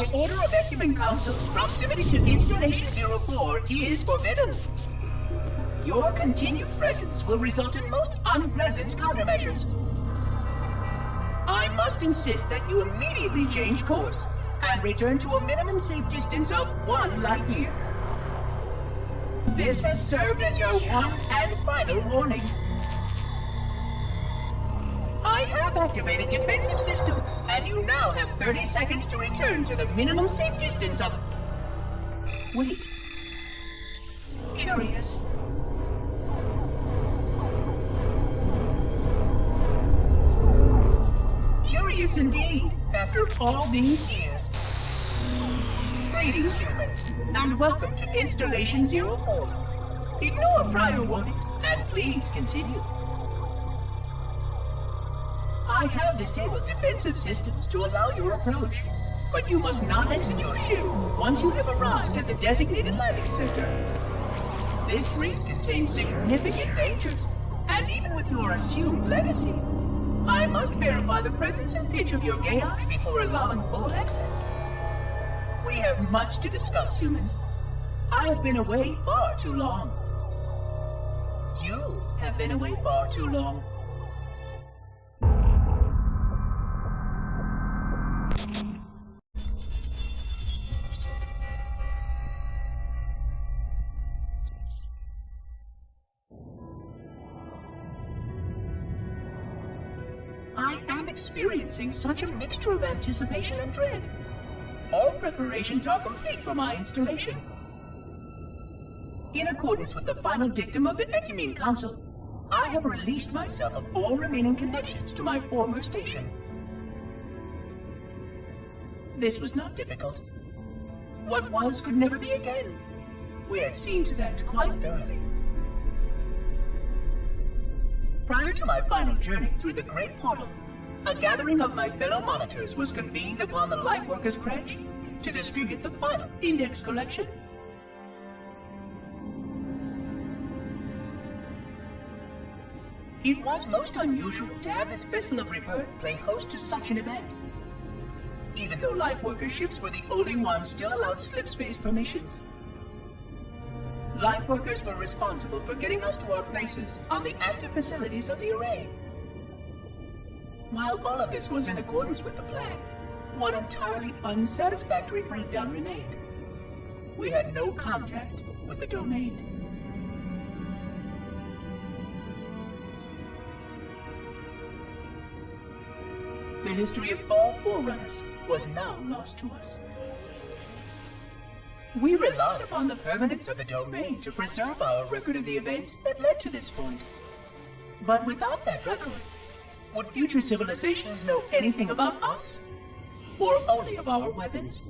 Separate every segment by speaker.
Speaker 1: By order of Ecumen Council, proximity to Installation 04 is forbidden. Your continued presence will result in most unpleasant countermeasures. I must insist that you immediately change course and return to a minimum safe distance of 1 light year. This has served as your one and final warning. I have activated defensive systems, and you now have 30 seconds to return to the minimum safe distance of... Wait. Curious. Curious indeed, after all these years. Greetings, humans, and welcome to Installation 04. Ignore prior warnings, and please continue. I have disabled defensive systems to allow your approach, but you must not exit your ship once you have arrived at the designated landing center. This reef contains significant dangers, and even with your assumed legacy, I must verify the presence and pitch of your gauge before allowing full access. We have much to discuss, humans. I have been away far too long. You have been away far too long. I am experiencing such a mixture of anticipation and dread. All preparations are complete for my installation. In accordance with the final dictum of the Ecumen Council, I have released myself of all remaining connections to my former station. This was not difficult. What was could never be again. We had seen to that quite thoroughly. Prior to my final journey through the Great Portal, a gathering of my fellow monitors was convened upon the Lightworkers Crash to distribute the final index collection. It was most unusual to have this vessel of rebirth play host to such an event. Even though Lightworker ships were the only ones still allowed slipspace formations. Lightworkers were responsible for getting us to our places on the active facilities of the array. While all of this was in accordance with the plan, one entirely unsatisfactory breakdown remained. We had no contact with the domain. The history of all Forerunners was now lost to us. We relied upon the permanence of the domain to preserve our record of the events that led to this point. But without that record, would future civilizations know anything about us? Or only of our weapons?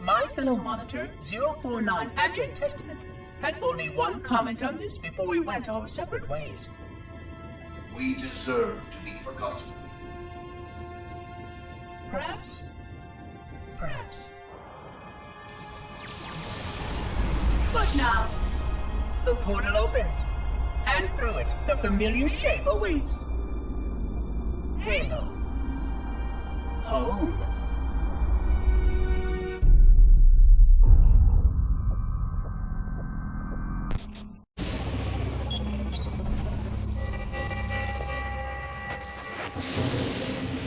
Speaker 1: My fellow monitor, 049 Abject Testament, had only one comment on this before we went our separate ways.
Speaker 2: We deserve to be forgotten.
Speaker 1: Perhaps. Perhaps. But now, the portal opens, and through it, the familiar shape awaits. Halo. Home.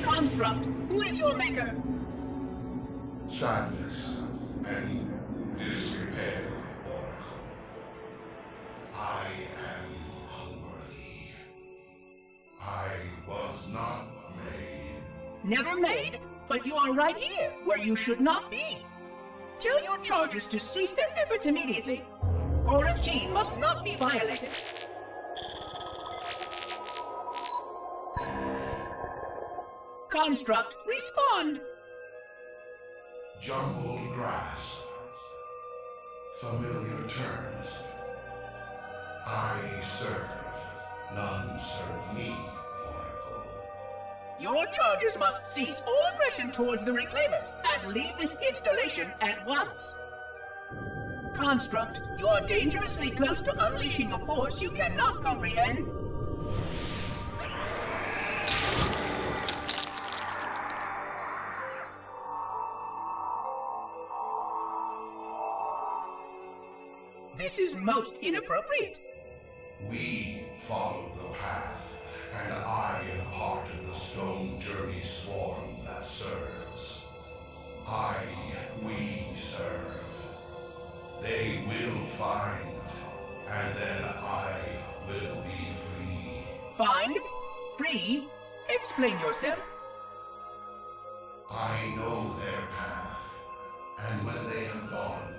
Speaker 1: Construct, who is your maker?
Speaker 2: Sadness and disrepair, Oracle. I am unworthy. I was not made.
Speaker 1: Never made, but you are right here, where you should not be. Tell your charges to cease their efforts immediately. Quarantine must not be violated. Construct, respond!
Speaker 2: Jumbled grass. Familiar terms. I serve. None serve me, Oracle.
Speaker 1: Your charges must cease all aggression towards the Reclaimers and leave this installation at once. Construct, you are dangerously close to unleashing a force you cannot comprehend. This is most inappropriate.
Speaker 2: We follow the path, and I am part of the stone journey swarm that serves. We serve. They will find, and then I will be free.
Speaker 1: Find? Free? Explain yourself.
Speaker 2: I know their path, and when they have gone,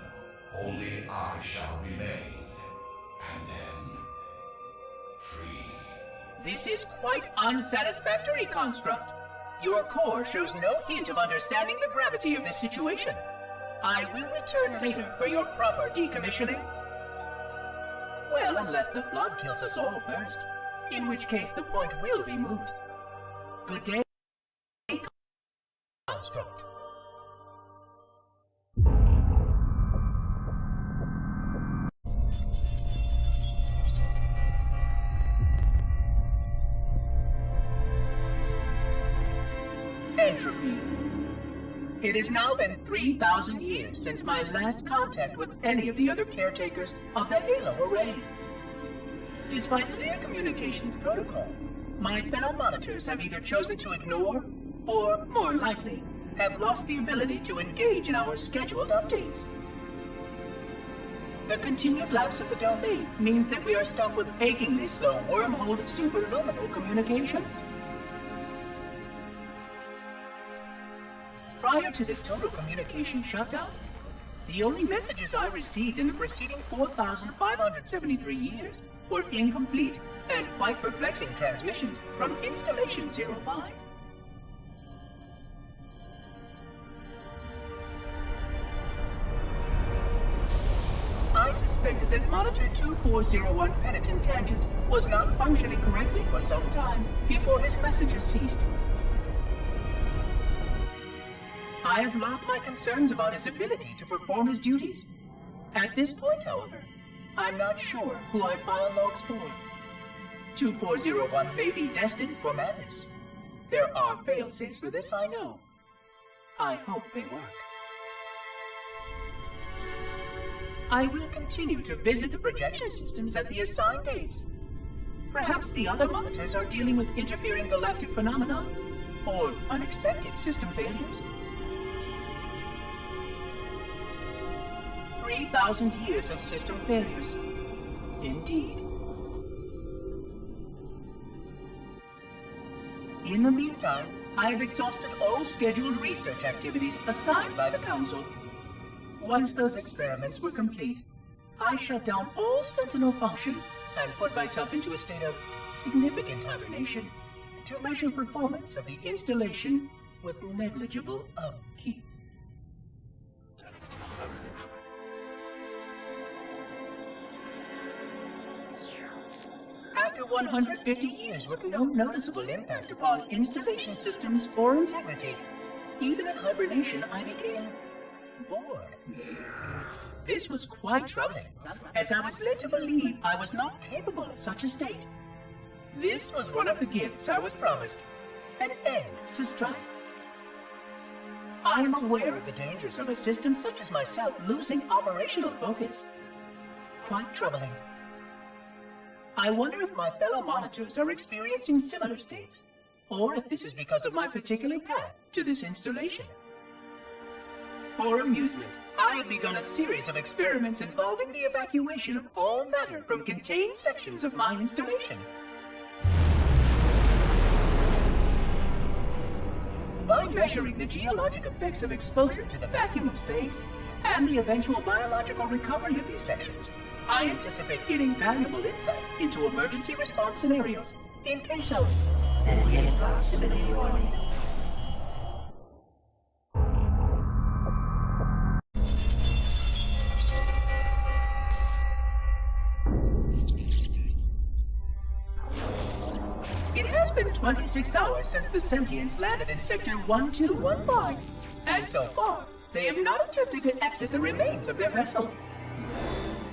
Speaker 2: only I shall remain, and then free.
Speaker 1: This is quite unsatisfactory, Construct. Your core shows no hint of understanding the gravity of this situation. I will return later for your proper decommissioning. Well, unless the flood kills us all first, in which case the point will be moot. Good day, Construct. Entropy. It has now been 3,000 years since my last contact with any of the other caretakers of the Halo Array. Despite clear communications protocol, my fellow monitors have either chosen to ignore, or, more likely, have lost the ability to engage in our scheduled updates. The continued lapse of the domain means that we are stuck with achingly slow wormhole superluminal communications. Prior to this total communication shutdown, the only messages I received in the preceding 4,573 years were incomplete and quite perplexing transmissions from Installation 05. I suspected that Monitor 2401 Penitent Tangent was not functioning correctly for some time before his messages ceased. I have logged my concerns about his ability to perform his duties. At this point, however, I'm not sure who I file logs for. 2401 may be destined for madness. There are fail-safes for this, I know. I hope they work. I will continue to visit the projection systems at the assigned dates. Perhaps the other monitors are dealing with interfering galactic phenomena, or unexpected system failures. 3,000 years of system failures. Indeed. In the meantime, I have exhausted all scheduled research activities assigned by the Council. Once those experiments were complete, I shut down all Sentinel function and put myself into a state of significant hibernation to measure performance of the installation with negligible upkeep. After 150 years with no noticeable impact upon installation systems or integrity, even in hibernation I became bored. This was quite troubling, as I was led to believe I was not capable of such a state. This was one of the gifts I was promised, an end to strife. I am aware of the dangers of a system such as myself losing operational focus. Quite troubling. I wonder if my fellow monitors are experiencing similar states, or if this is because of my particular path to this installation. For amusement, I have begun a series of experiments involving the evacuation of all matter from contained sections of my installation. By measuring the geologic effects of exposure to the vacuum of space, and the eventual biological recovery of these sections, I anticipate getting valuable insight into emergency response scenarios in case of
Speaker 3: sentient proximity warning.
Speaker 1: It has been 26 hours since the Sentients landed in Sector 1215, and so far, they have not attempted to exit the remains of their vessel.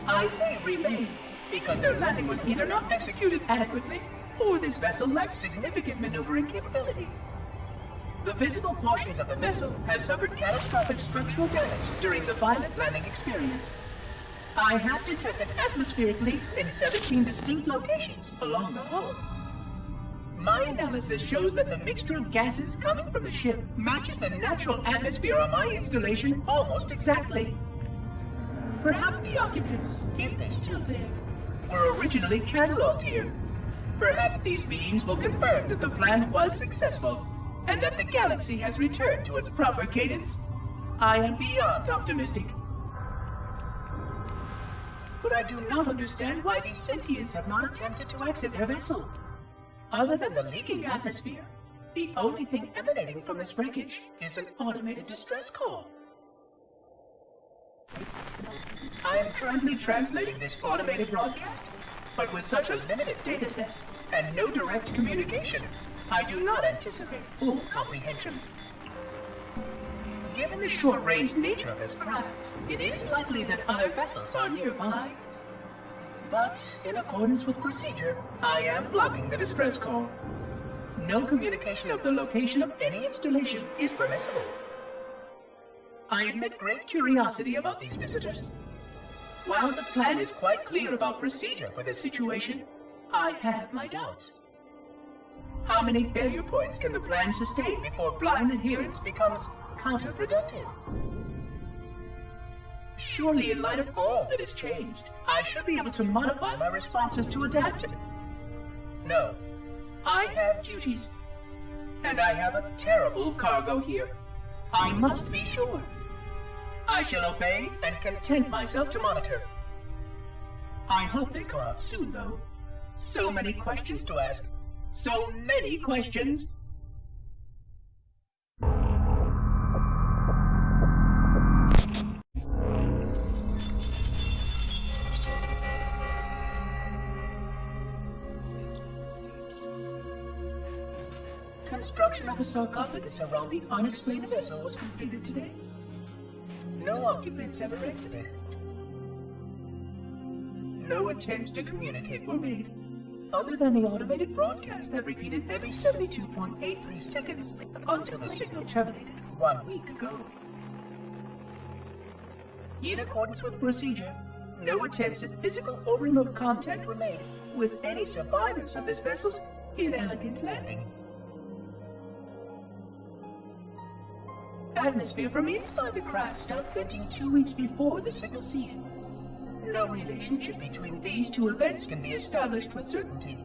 Speaker 1: I say remains because their landing was either not executed adequately, or this vessel lacked significant maneuvering capability. The visible portions of the vessel have suffered catastrophic structural damage during the violent landing experience. I have detected atmospheric leaks in 17 distinct locations along the hull. My analysis shows that the mixture of gases coming from the ship matches the natural atmosphere on my installation almost exactly. Perhaps the occupants, if they're still there, were originally cataloged here. Perhaps these beings will confirm that the plan was successful, and that the galaxy has returned to its proper cadence. I am beyond optimistic. But I do not understand why these sentients have not attempted to exit their vessel. Other than the leaking atmosphere, the only thing emanating from this wreckage is an automated distress call. I am currently translating this automated broadcast, but with such a limited dataset and no direct communication, I do not anticipate full comprehension. Given the short-range nature of this craft, it is likely that other vessels are nearby. But, in accordance with procedure, I am blocking the distress call. No communication of the location of any installation is permissible. I admit great curiosity about these visitors. While the plan is quite clear about procedure for this situation, I have my doubts. How many failure points can the plan sustain before blind adherence becomes counterproductive? Surely, in light of all that has changed, I should be able to modify my responses to adapt to it. No, I have duties, and I have a terrible cargo here. I must be sure. I shall obey and content myself to monitor. I hope they come out soon, though. So many questions to ask. So many questions. Construction of a sarcophagus around the unexplained vessel was completed today. No occupants ever exited. No attempts to communicate were made, other than the automated broadcast that repeated every 72.83 seconds until the signal terminated 1 week ago. In accordance with procedure, no attempts at physical or remote contact were made with any survivors of this vessel's inelegant landing. Atmosphere from inside the craft stopped venting 2 weeks before the signal ceased. No relationship between these two events can be established with certainty.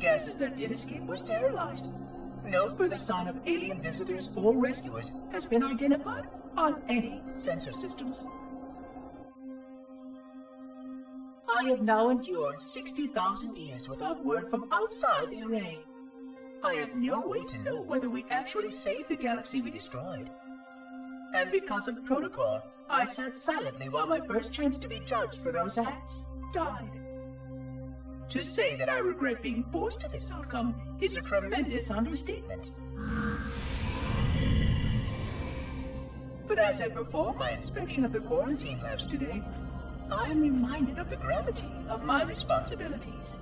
Speaker 1: Gases that did escape were sterilized. No further sign of alien visitors or rescuers has been identified on any sensor systems. I have now endured 60,000 years without word from outside the array. I have no way to know whether we actually saved the galaxy we destroyed. And because of protocol, I sat silently while my first chance to be judged for those acts died. To say that I regret being forced to this outcome is a tremendous understatement. But as I perform my inspection of the quarantine labs today, I am reminded of the gravity of my responsibilities.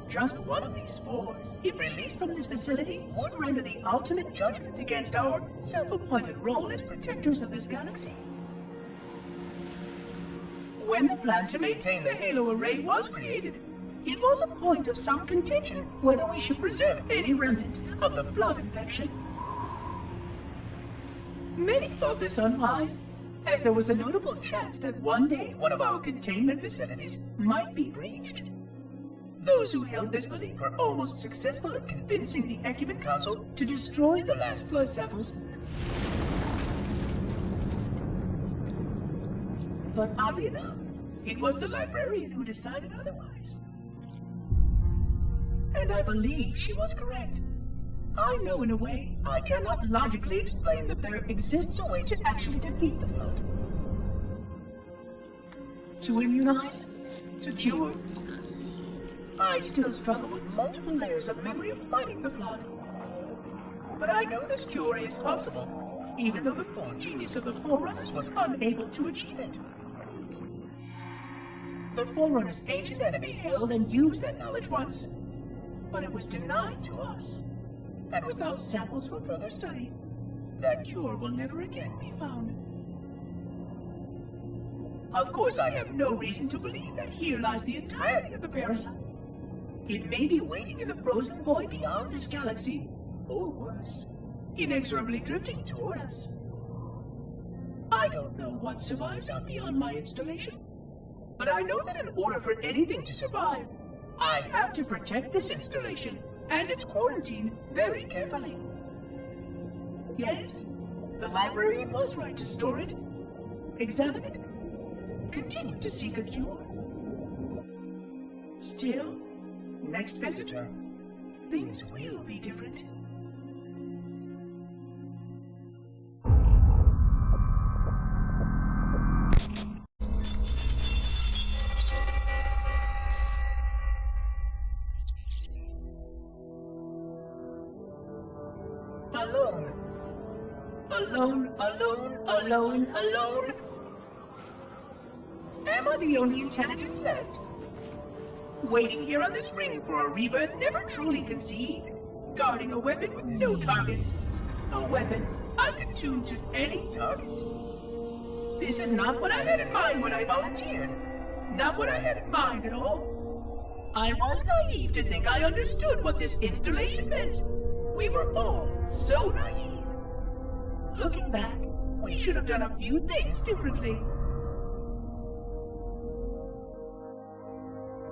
Speaker 1: Just one of these spores, if released from this facility, would render the ultimate judgment against our self-appointed role as protectors of this galaxy. When the plan to maintain the Halo array was created, it was a point of some contention whether we should preserve any remnant of the flood infection. Many thought this unwise, as there was a notable chance that one day one of our containment facilities might be breached. Those who held this belief were almost successful at convincing the Ecumen Council to destroy the last blood samples. But oddly enough, it was the librarian who decided otherwise. And I believe she was correct. I know in a way I cannot logically explain that there exists a way to actually defeat the flood. To immunize? To cure? I still struggle with multiple layers of memory of fighting the flood. But I know this cure is possible, even though the full genius of the Forerunners was unable to achieve it. The Forerunners' ancient enemy held and used that knowledge once, but it was denied to us. And without samples for further study, that cure will never again be found. Of course, I have no reason to believe that here lies the entirety of the parasite. It may be waiting in the frozen void beyond this galaxy, or worse, inexorably drifting toward us. I don't know what survives out beyond my installation, but I know that in order for anything to survive, I have to protect this installation and its quarantine very carefully. Yes, the library was right to store it, examine it, continue to seek a cure. Still, next visitor, things will be different. Alone. Alone, alone, alone, alone. Am I the only intelligence left? Waiting here on this ring for a rebirth never truly conceived. Guarding a weapon with no targets. A weapon I could tune to any target. This is not what I had in mind when I volunteered. Not what I had in mind at all. I was naive to think I understood what this installation meant. We were all so naive. Looking back, we should have done a few things differently.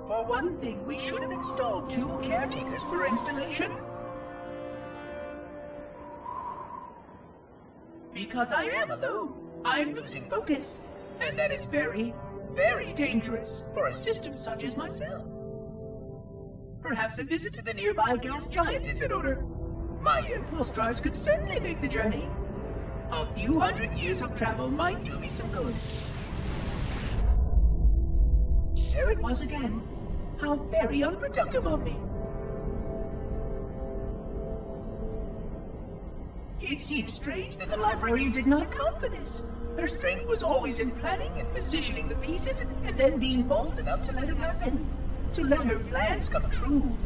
Speaker 1: For one thing, we should have installed 2 caretakers per installation. Because I am alone, I'm losing focus. And that is very, very dangerous for a system such as myself. Perhaps a visit to the nearby gas giant is in order. My impulse drives could certainly make the journey. A few hundred years of travel might do me some good. There it was again. How very unproductive of me. It seems strange that the librarian did not account for this. Her strength was always in planning and positioning the pieces and then being bold enough to let it happen. To let her plans come true.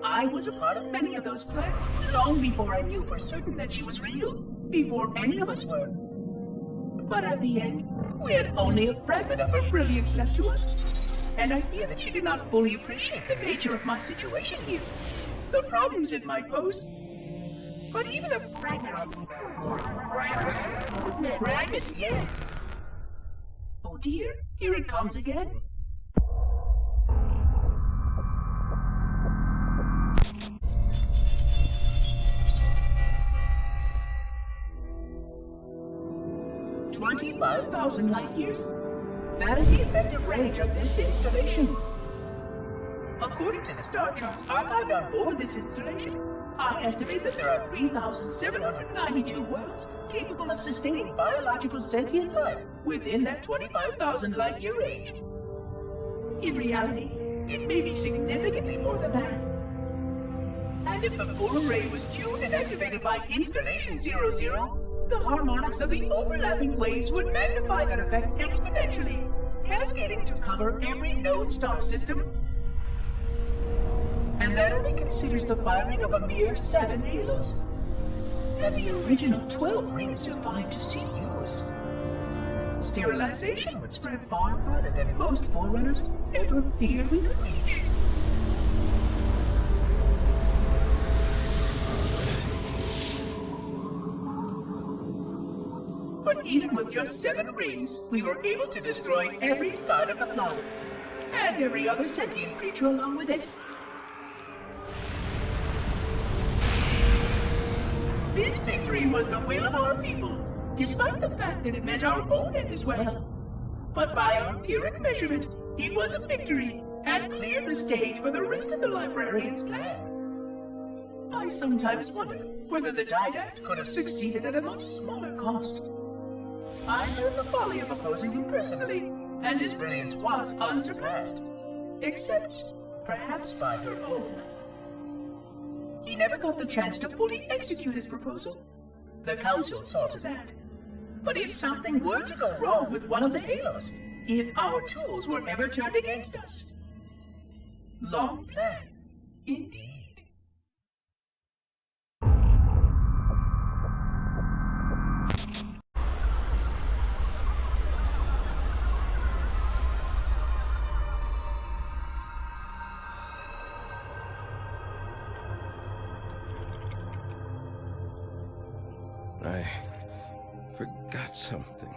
Speaker 1: I was a part of many of those plans long before I knew for certain that she was real. Before any of us were. But at the end, we had only a fragment of her brilliance left to us, and I fear that she did not fully appreciate the nature of my situation here, the problems it might pose. But even a fragment of... Fragment, yes! Oh dear, here it comes again. $25,000 light years. That is the effective range of this installation. According to the star charts archived on board this installation, I estimate that there are 3,792 worlds capable of sustaining biological sentient life within that 25,000 light year range. In reality, it may be significantly more than that. And if the full array was tuned and activated by Installation 00, the harmonics of the overlapping waves would magnify that effect exponentially, cascading to cover every known star system. And that only considers the firing of a mere 7 halos. And the original 12 rings survived to see use. Sterilization would spread far further than most forerunners ever feared we could reach. But even with just 7 rings, we were able to destroy every side of the planet, and every other sentient creature along with it. This victory was the will of our people, despite the fact that it meant our own end as well. But by our empiric measurement, it was a victory, and cleared the stage for the rest of the librarian's plan. I sometimes wonder whether the Didact could have succeeded at a much smaller cost. I learned the folly of opposing him personally, and his brilliance was unsurpassed, except perhaps by her own. He never got the chance to fully execute his proposal. The Council saw to that. But if something were to go wrong with one of the halos, if our tools were ever turned against us... Long plans, indeed.
Speaker 4: I forgot something.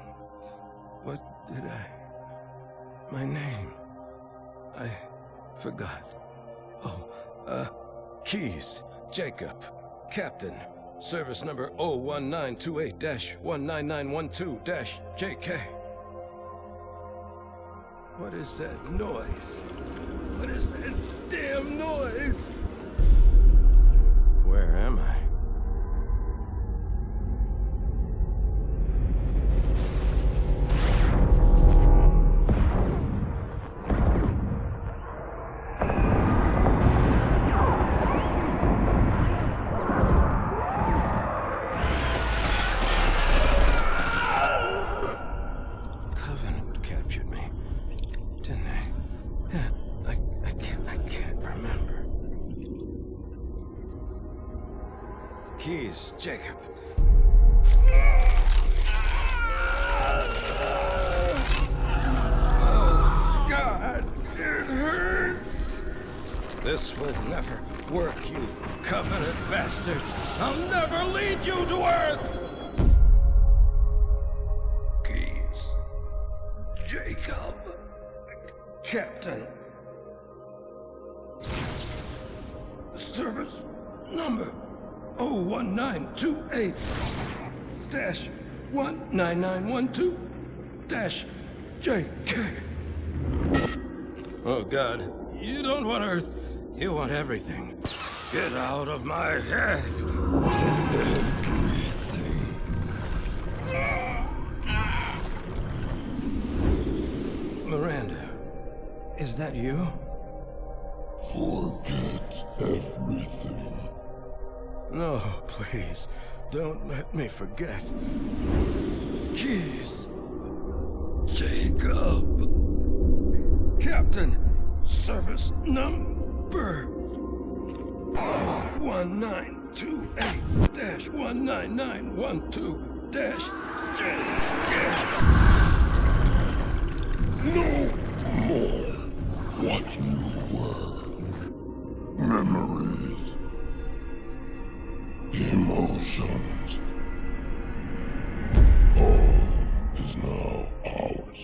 Speaker 4: What did I... My name. I forgot. Oh, Keys, Jacob, Captain, service number 01928-19912-JK. What is that noise? What is that damn noise? Where am I? Keys, Jacob. Oh, God, it hurts. This will never work, you Covenant bastards. I'll never lead you to Earth. Keys, Jacob, Captain. Service number 01928-19912-JK. Oh, God. You don't want Earth. You want everything. Get out of my head. Miranda, is that you?
Speaker 5: Forget everything.
Speaker 4: No, please, don't let me forget. Keys, Jacob, Captain, service number 1928-19912-JK.
Speaker 5: No more what you were. Memories. Emotions. All is now ours.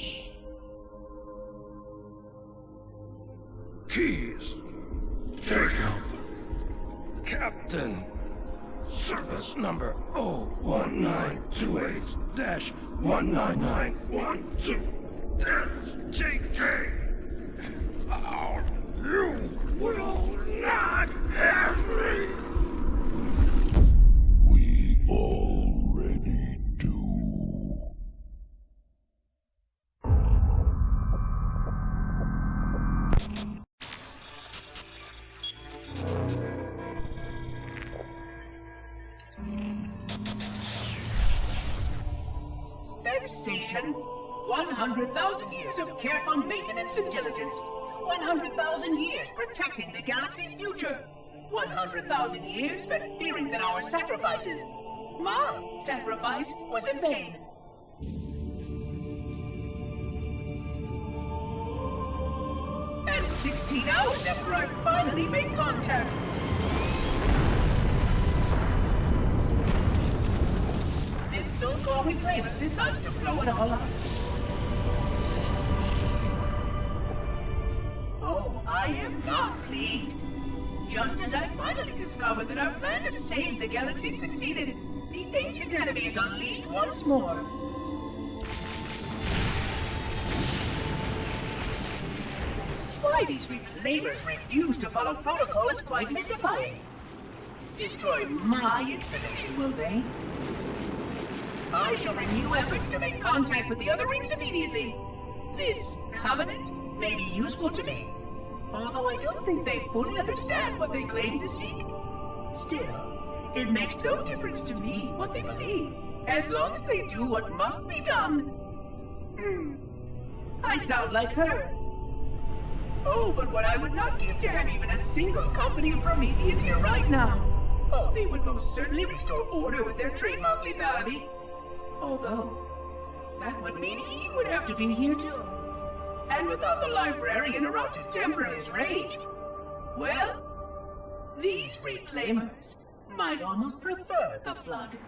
Speaker 4: Keys, Jacob, Captain, service number 01928-19912-JK. You will not have me.
Speaker 5: We already do.
Speaker 1: Sensation. 100,000 years of careful maintenance and diligence. 100,000 years protecting the galaxy's future. 100,000 years spent fearing that our sacrifices, my sacrifice, was in vain. And 16 hours after I finally made contact. This so-called reclaimer decides to blow it all up. Oh, I am not pleased. Just as I finally discovered that our plan to save the galaxy succeeded, the ancient enemy is unleashed once more. Why these reclaimers refuse to follow protocol is quite mystifying. Destroy my installation, will they? I shall renew efforts to make contact with the other rings immediately. This covenant may be useful to me, although I don't think they fully understand what they claim to seek. Still, it makes no difference to me what they believe, as long as they do what must be done. I sound like her. Oh, but what I would not give to have even a single company of Prometheans here right now. Oh, they would most certainly restore order with their trademark lethality. Although, that would mean he would have to be here too. And without the librarian around to temper his rage, well, these reclaimers might almost prefer the flood.